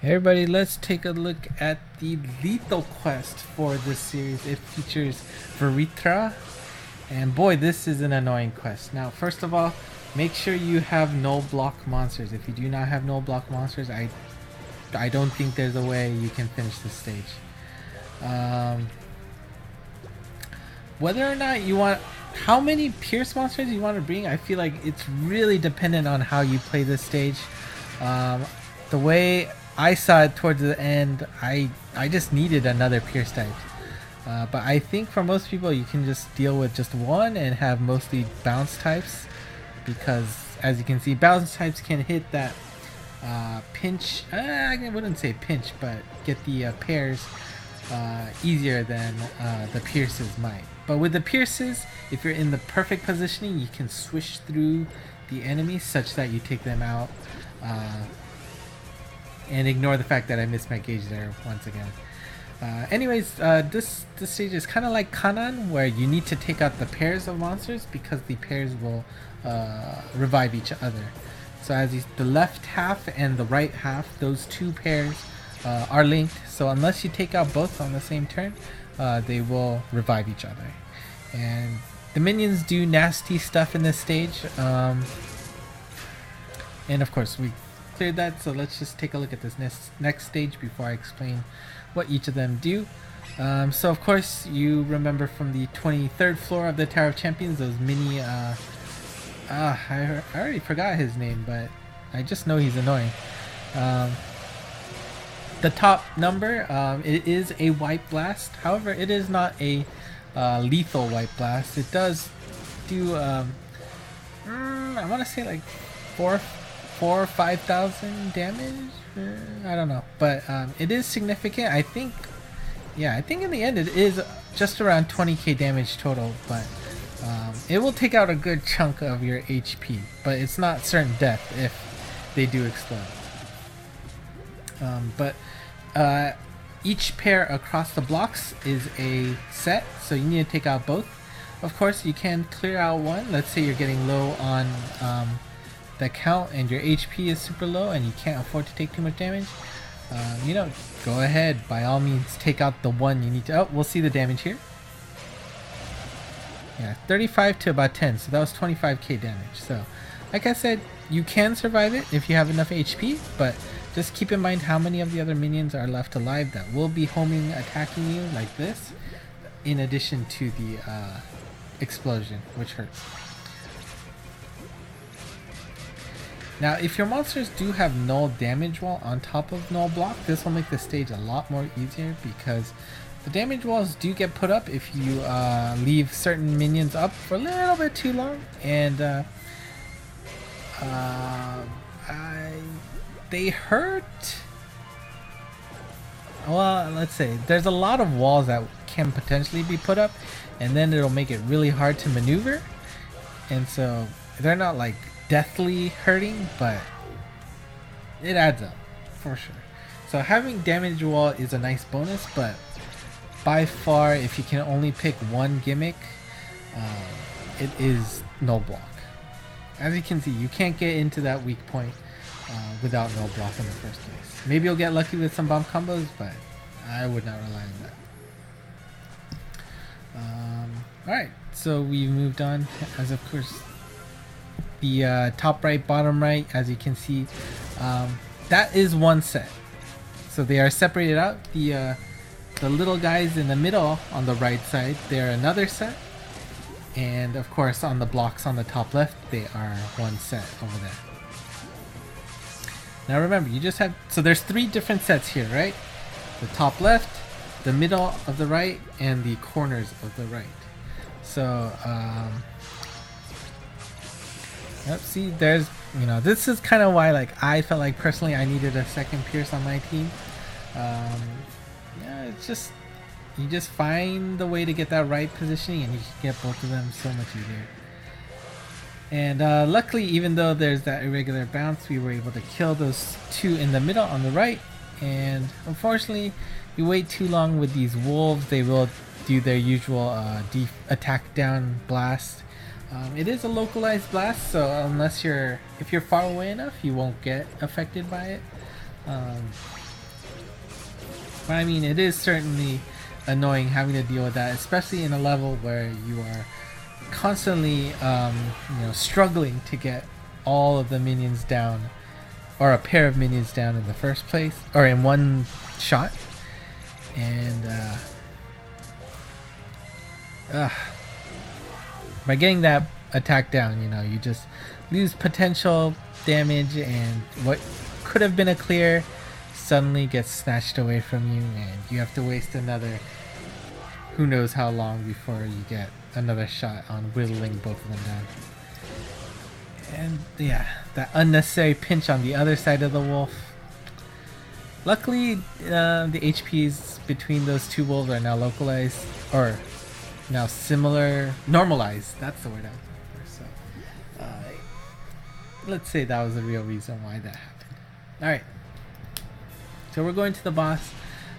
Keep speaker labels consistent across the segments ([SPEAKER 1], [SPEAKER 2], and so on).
[SPEAKER 1] Hey everybody, let's take a look at the lethal quest for this series. It features Vritra, and boy, this is an annoying quest. Now, first of all, make sure you have Null Block monsters. If you do not have Null Block monsters, I don't think there's a way you can finish this stage. Whether or not you want, how many Pierce monsters you want to bring, I feel like it's really dependent on how you play this stage. The way I saw it towards the end, I just needed another Pierce type. But I think for most people, you can just deal with just one and have mostly bounce types, because as you can see, bounce types can hit that pinch. I wouldn't say pinch, but get the pairs easier than the pierces might. But with the pierces, if you're in the perfect positioning, you can swish through the enemies such that you take them out. And ignore the fact that I missed my gauge there once again. This stage is kind of like Kanan, where you need to take out the pairs of monsters because the pairs will revive each other. So as the left half and the right half, those two pairs are linked. So unless you take out both on the same turn, they will revive each other. And the minions do nasty stuff in this stage. And of course, we cleared that, so let's just take a look at this next stage before I explain what each of them do. So of course, you remember from the 23rd floor of the Tower of Champions, those mini I already forgot his name, but I just know he's annoying. The top number, it is a white blast. However, it is not a lethal white blast. It does do I want to say like 4 or 5,000 damage. I don't know, but it is significant. I think in the end it is just around 20k damage total, but it will take out a good chunk of your HP, but it's not certain death if they do explode. Each pair across the blocks is a set, so you need to take out both. Of course, you can clear out one. Let's say you're getting low on the count and your HP is super low and you can't afford to take too much damage. Go ahead, by all means, take out the one you need to. Oh, we'll see the damage here. Yeah, 35 to about 10, so that was 25k damage. So like I said, you can survive it if you have enough HP, but just keep in mind how many of the other minions are left alive that will be homing attacking you like this, in addition to the explosion, which hurts. Now, if your monsters do have Null Damage Wall on top of Null Block, this will make the stage a lot more easier, because the damage walls do get put up if you leave certain minions up for a little bit too long, and they hurt. Well, let's say there's a lot of walls that can potentially be put up, and then it'll make it really hard to maneuver, and so they're not like deathly hurting, but it adds up for sure. So having damage wall is a nice bonus, but by far, if you can only pick one gimmick, it is Null Block. As you can see, you can't get into that weak point without Null Block in the first place. Maybe you'll get lucky with some bomb combos, but I would not rely on that. Alright, so we moved on, as of course the top right, bottom right, as you can see, that is one set. So they are separated out. The little guys in the middle on the right side, they're another set, and of course on the blocks on the top left, they are one set over there. Now remember, you just have, so there's 3 different sets here, right? The top left, the middle of the right, and the corners of the right. So yep, see, there's, this is kind of why, like, I felt like personally I needed a second Pierce on my team. Yeah, it's just, you just find the way to get that right positioning and you can get both of them so much easier. And luckily, even though there's that irregular bounce, we were able to kill those 2 in the middle on the right. And unfortunately, you wait too long with these wolves, they will do their usual attack down blast. It is a localized blast, so if you're far away enough, you won't get affected by it. But I mean, it is certainly annoying having to deal with that, especially in a level where you are constantly struggling to get all of the minions down, or a pair of minions down in the first place, or in one shot. And by getting that attack down, you just lose potential damage, and what could have been a clear suddenly gets snatched away from you, and you have to waste another who knows how long before you get another shot on whittling both of them down. And yeah, that unnecessary pinch on the other side of the wolf. Luckily, the HPs between those two wolves are now localized, or now normalized. That's the word I was looking for. So, let's say that was the real reason why that happened. Alright, so we're going to the boss.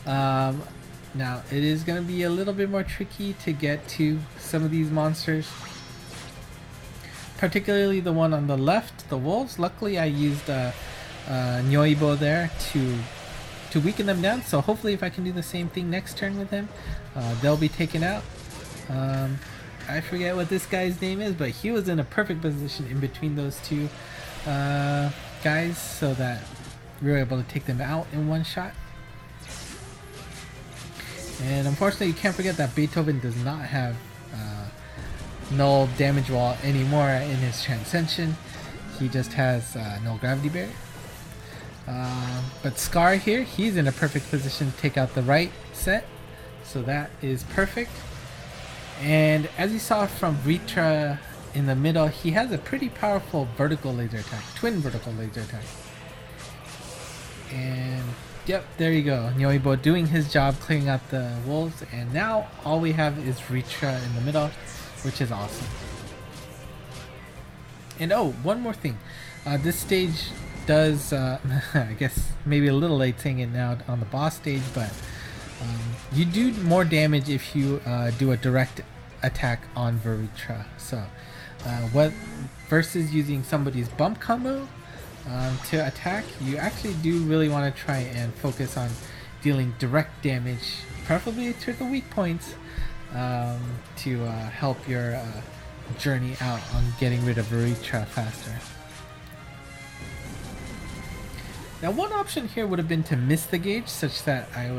[SPEAKER 1] Now, it is going to be a little bit more tricky to get to some of these monsters, particularly the one on the left, the wolves. Luckily, I used Nyoibo there to weaken them down, so hopefully if I can do the same thing next turn with him, they'll be taken out. I forget what this guy's name is, but he was in a perfect position in between those two guys, so that we were able to take them out in one shot. And unfortunately, you can't forget that Beethoven does not have Null Damage Wall anymore in his Transcension. He just has Null Gravity Barrier. But Scar here, he's in a perfect position to take out the right set, so that is perfect. And as you saw from Vritra in the middle, he has a pretty powerful vertical laser attack, twin vertical laser attack. And yep, there you go. Nyoibo doing his job clearing out the wolves, and now all we have is Vritra in the middle, which is awesome. And oh, one more thing. This stage does, I guess maybe a little late saying it now on the boss stage, but you do more damage if you do a direct attack on Vritra. So versus using somebody's bump combo to attack, you actually do really want to try and focus on dealing direct damage, preferably to the weak points, to help your journey out on getting rid of Vritra faster. Now, one option here would have been to miss the gauge, such that I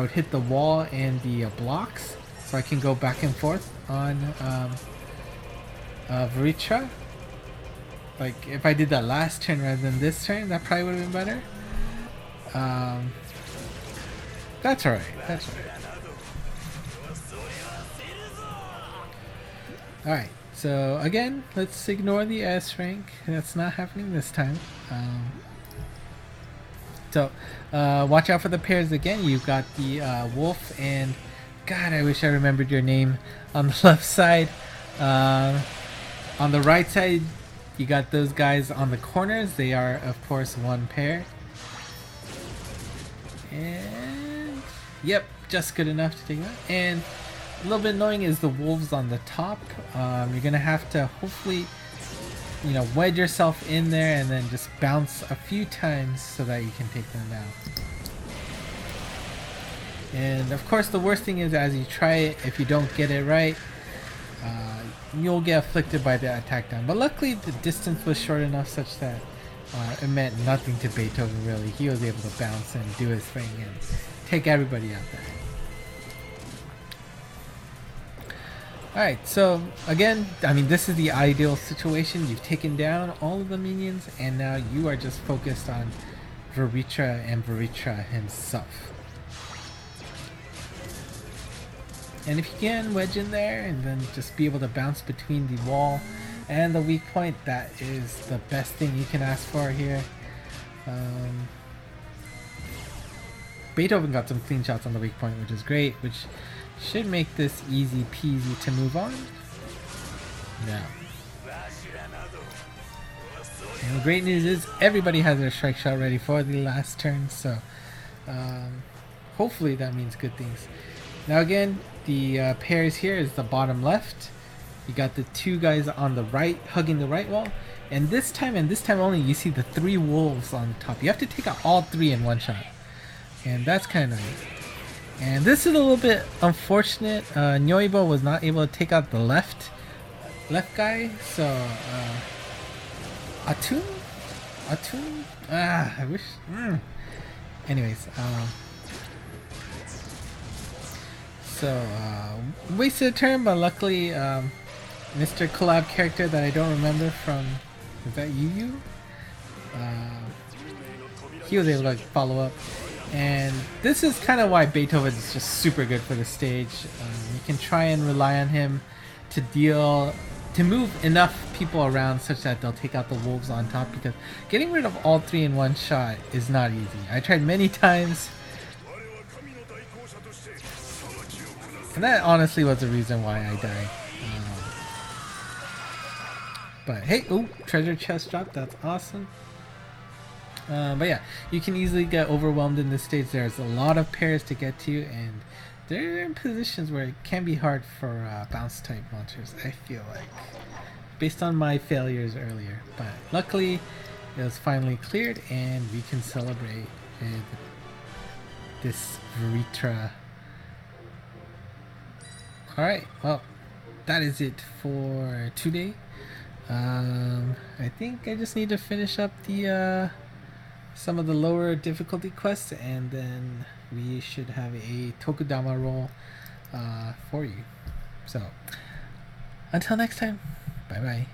[SPEAKER 1] would hit the wall and the blocks, so I can go back and forth on Vritra. Like, if I did that last turn rather than this turn, that probably would have been better. That's alright. That's alright. Alright, so again, let's ignore the S rank. That's not happening this time. So, watch out for the pairs again. You've got the wolf and, God, I wish I remembered your name, on the left side. On the right side, you got those guys on the corners. They are, of course, one pair. And, yep, just good enough to take that. And a little bit annoying is the wolves on the top. You're going to have to hopefully, wedge yourself in there and then just bounce a few times so that you can take them down. And of course, the worst thing is, as you try it, if you don't get it right, you'll get afflicted by the attack down. But luckily, the distance was short enough such that it meant nothing to Beethoven, really. He was able to bounce and do his thing and take everybody out there. Alright, so again, I mean, this is the ideal situation. You've taken down all of the minions, and now you are just focused on Vritra and Vritra himself. And if you can wedge in there and then just be able to bounce between the wall and the weak point, that is the best thing you can ask for here. Beethoven got some clean shots on the weak point, which is great, which should make this easy peasy to move on. Now, and the great news is everybody has their strike shot ready for the last turn, so hopefully that means good things. Now again, the pairs here is the bottom left. You got the two guys on the right hugging the right wall, and this time only, you see the three wolves on the top. You have to take out all three in one shot. and that's kind of nice. And this is a little bit unfortunate. Nyoibo was not able to take out the left guy, so Atun? I wish. Anyways, so wasted a turn, but luckily Mr. Collab character that I don't remember from, is that Yu? He was able to follow up. And this is kind of why Beethoven is just super good for the stage. You can try and rely on him to move enough people around such that they'll take out the wolves on top, because getting rid of all three in one shot is not easy. I tried many times, and that honestly was the reason why I died. But hey, oh, treasure chest drop, that's awesome. But yeah, you can easily get overwhelmed in this stage. There's a lot of pairs to get to, and they're in positions where it can be hard for bounce type monsters, I feel like, based on my failures earlier. But luckily it was finally cleared, and we can celebrate with this Vritra. Alright, well, that is it for today. I think I just need to finish up the some of the lower difficulty quests, and then we should have a Tokudama roll for you. So until next time, bye bye.